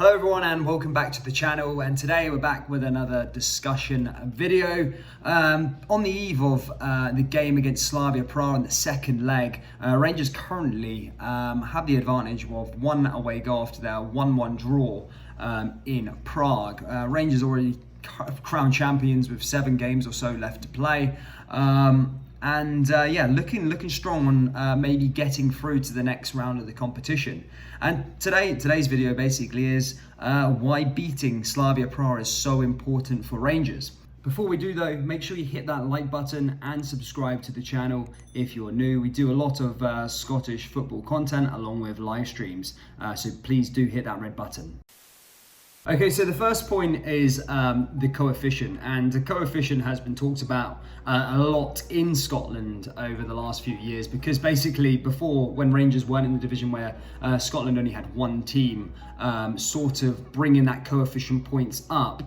Hello everyone and welcome back to the channel, and today we're back with another discussion video on the eve of the game against Slavia Praha in the second leg. Rangers currently have the advantage of one away goal after their 1-1 draw in Prague. Rangers already crowned champions with 7 games or so left to play. Looking strong on maybe getting through to the next round of the competition. And today's video basically is why beating Slavia Praha is so important for Rangers. Before we do though, make sure you hit that like button and subscribe to the channel if you're new. We do a lot of Scottish football content along with live streams, so please do hit that red button. Okay, so the first point is the coefficient, and the coefficient has been talked about a lot in Scotland over the last few years, because basically before, when Rangers weren't in the division where Scotland only had one team, sort of bringing that coefficient points up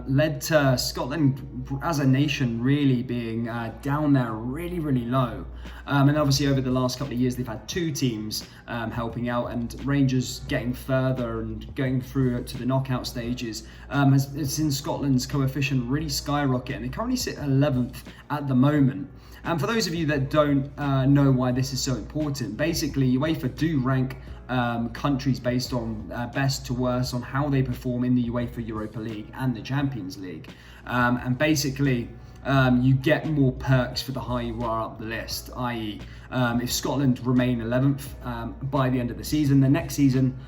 led to Scotland as a nation really being down there really low. And obviously over the last couple of years they've had 2 teams helping out, and Rangers getting further and going through to the knockout stages has seen Scotland's coefficient really skyrocket, and they currently sit 11th at the moment. And for those of you that don't know why this is so important, basically UEFA do rank countries based on best to worst on how they perform in the UEFA Europa League and the Champions League. And basically you get more perks for the higher you are up the list, i.e. if Scotland remain 11th by the end of the season, the next season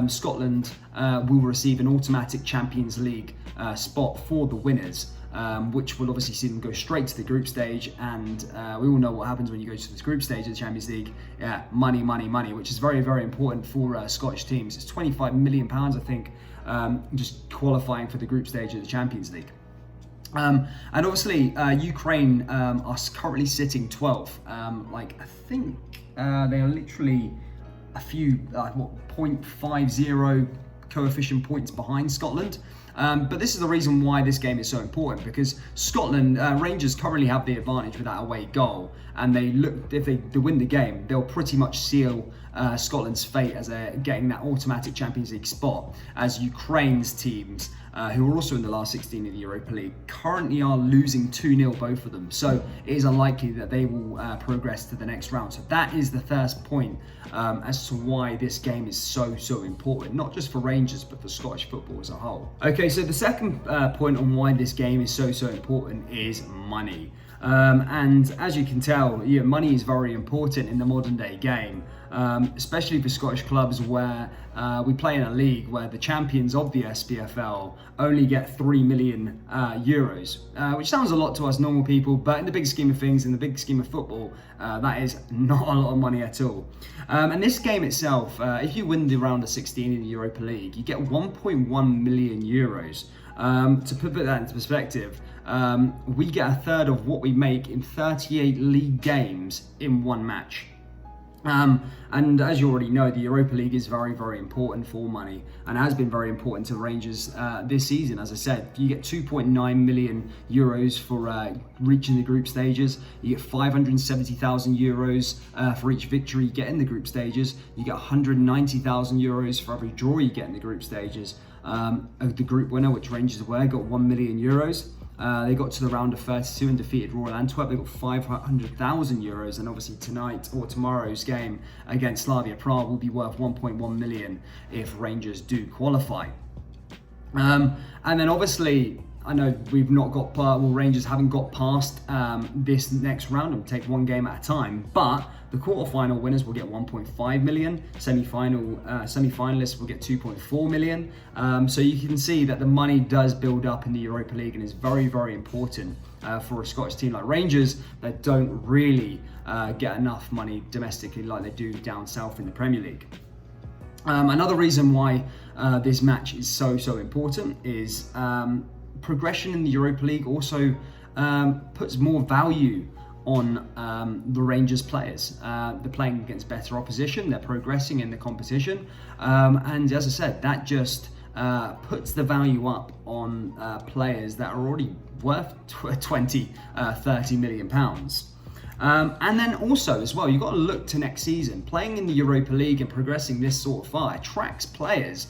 Scotland will receive an automatic Champions League spot for the winners. Which will obviously see them go straight to the group stage, and we all know what happens when you go to the group stage of the Champions League. Yeah, money, which is very important for Scottish teams. It's £25 million, I think, just qualifying for the group stage of the Champions League. And obviously Ukraine are currently sitting 12th. I think they are literally a few 0.50 coefficient points behind Scotland. But this is the reason why this game is so important, because Scotland, Rangers currently have the advantage with that away goal, and if they win the game, they'll pretty much seal Scotland's fate as they're getting that automatic Champions League spot, as Ukraine's teams, who are also in the last 16 of the Europa League, currently are losing 2-0 both of them. So it is unlikely that they will progress to the next round. So that is the first point as to why this game is so important, not just for Rangers, but for Scottish football as a whole. Okay, so the second point on why this game is so important is money. And as you can tell, money is very important in the modern day game, especially for Scottish clubs where we play in a league where the champions of the SPFL only get 3 million euros, which sounds a lot to us normal people, but in the big scheme of things, in the big scheme of football, that is not a lot of money at all. And this game itself, if you win the round of 16 in the Europa League, you get 1.1 million euros. To put that into perspective, we get a third of what we make in 38 league games in one match. And as you already know, the Europa League is very important for money, and has been very important to Rangers this season. As I said, you get 2.9 million euros for reaching the group stages. You get 570,000 euros for each victory you get in the group stages. You get 190,000 euros for every draw you get in the group stages. The group winner, which Rangers were, got 1 million euros. They got to the round of 32 and defeated Royal Antwerp. They got 500,000 euros, and obviously tonight or tomorrow's game against Slavia Praha will be worth 1.1 million if Rangers do qualify. And then obviously, I know we've not got, Rangers haven't got past this next round, and we'll take one game at a time, but the quarterfinal winners will get 1.5 million, semi-finalists will get 2.4 million. So you can see that the money does build up in the Europa League, and is very important for a Scottish team like Rangers that don't really get enough money domestically like they do down south in the Premier League. Another reason why this match is so important is progression in the Europa League also puts more value on the Rangers players. They're playing against better opposition, they're progressing in the competition, and as I said, that just puts the value up on players that are already worth 20-30 million pounds. And then also as well, you've got to look to next season. Playing in the Europa League and progressing this sort of far attracts players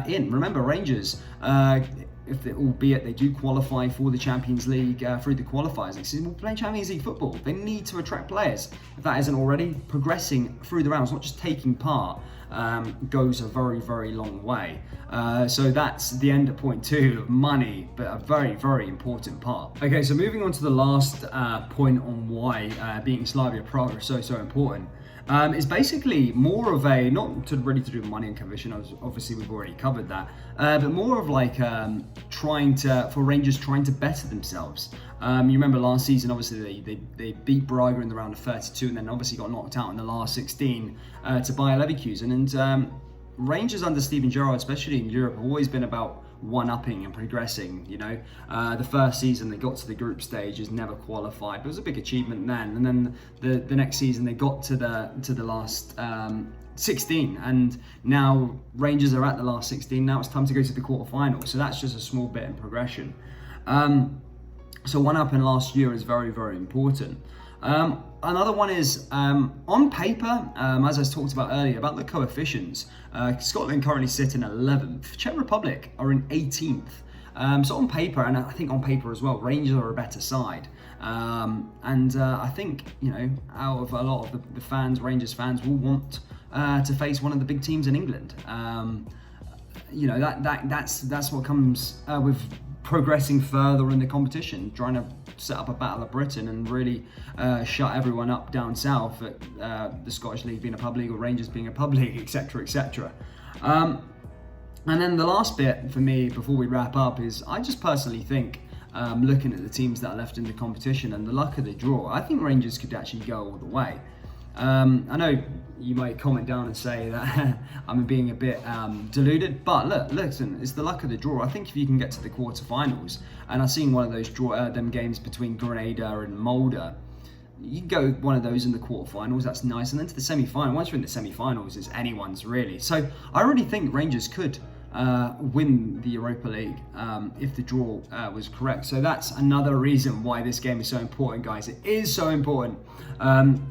in. Remember, Rangers, albeit they do qualify for the Champions League through the qualifiers next season, will play Champions League football. They need to attract players. If that isn't already, progressing through the rounds, not just taking part, goes a very, very long way. So that's the end of point 2, money, but a very, very important part. Okay, so moving on to the last point on why beating Slavia Praha is so important. Is basically more of a, not to really to do with money and commission, obviously we've already covered that, but more of like for Rangers trying to better themselves. You remember last season, obviously they beat Braga in the round of 32 and then obviously got knocked out in the last 16 to Bayer Leverkusen. And Rangers under Steven Gerrard, especially in Europe, have always been about one-upping and progressing. You know, the first season they got to the group stage, is never qualified, but it was a big achievement then. And then the next season they got to the last 16, and now Rangers are at the last 16. Now it's time to go to the quarterfinals. So that's just a small bit in progression. So one up in last year is very, very important. Another one is on paper, as I talked about earlier, about the coefficients. Scotland currently sit in 11th. Czech Republic are in 18th. So on paper, and I think on paper as well, Rangers are a better side. I think, you know, out of a lot of the fans, Rangers fans will want to face one of the big teams in England. You know, that's what comes with progressing further in the competition, trying to set up a Battle of Britain and really shut everyone up down south, at the Scottish League being a pub league or Rangers being a pub league, etc., etc. And then the last bit for me before we wrap up is, I just personally think, looking at the teams that are left in the competition and the luck of the draw, I think Rangers could actually go all the way. I know you might comment down and say that I'm being a bit deluded, but listen, it's the luck of the draw. I think if you can get to the quarterfinals, and I've seen one of those them games between Grenada and Molde, you can go one of those in the quarterfinals, that's nice, and then to the semi-final. Once you're in the semi-finals, it's anyone's really. So I really think Rangers could win the Europa League if the draw was correct. So that's another reason why this game is so important, guys. It is so important.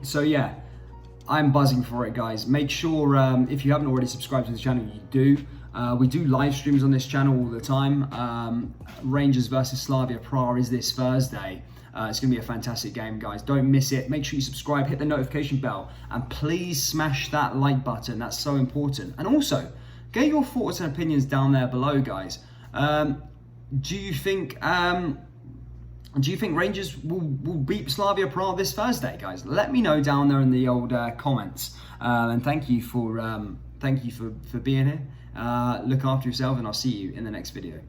So yeah, I'm buzzing for it, guys. Make sure, if you haven't already subscribed to the channel, you do. We do live streams on this channel all the time. Rangers versus Slavia Praha is this Thursday. It's going to be a fantastic game, guys. Don't miss it. Make sure you subscribe, hit the notification bell, and please smash that like button. That's so important. And also, get your thoughts and opinions down there below, guys. Do you think Rangers will beat Slavia Praha this Thursday, guys? Let me know down there in the old comments. And thank you for being here. Look after yourself, and I'll see you in the next video.